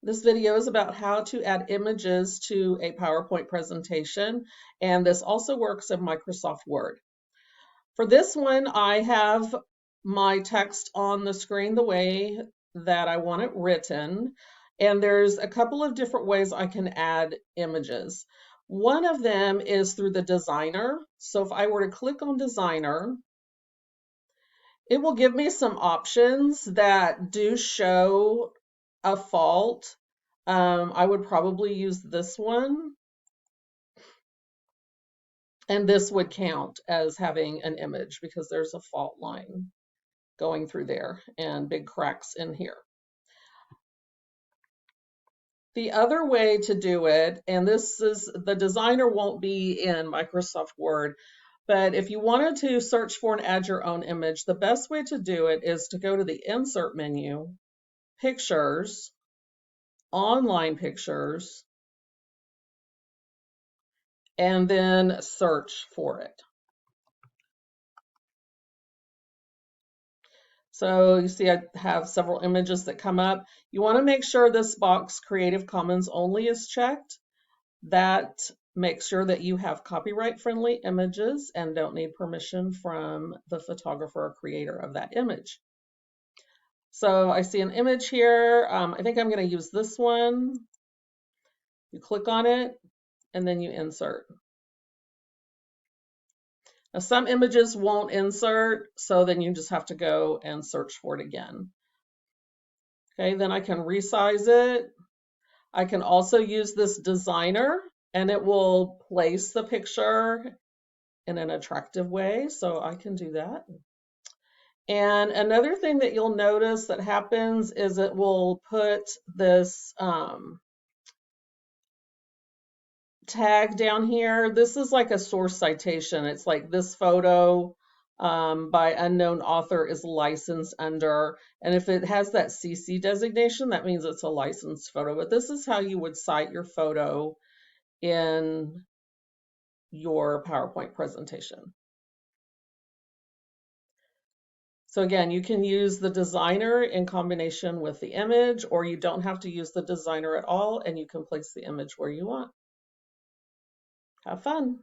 This video is about how to add images to a PowerPoint presentation, and this also works in Microsoft Word. For this one, I have my text on the screen the way that I want it written, and there's a couple of different ways I can add images. One of them is through the designer. So if I were to click on designer, it will give me some options that do show a fault. I would probably use this one, and this would count as having an image because there's a fault line going through there and big cracks in here. The other way to do it, and this is, the designer won't be in Microsoft Word, but if you wanted to search for and add your own image, the best way to do it is to go to the Insert menu, Pictures, Online Pictures, and then search for it. So you see I have several images that come up. You want to make sure this box Creative Commons only is checked. That makes sure that you have copyright friendly images and don't need permission from the photographer or creator of that image. So I see an image here. I think I'm going to use this one. You click on it and then you insert. Now, some images won't insert, so then you just have to go and search for it again. Okay, then I can resize it. I can also use this designer, and it will place the picture in an attractive way, so I can do that. And another thing that you'll notice that happens is it will put this tag down here. This is like a source citation. It's like this photo by unknown author is licensed under, and if it has that CC designation, that means it's a licensed photo. But this is how you would cite your photo in your PowerPoint presentation. So again, you can use the designer in combination with the image, or you don't have to use the designer at all, and you can place the image where you want. Have fun.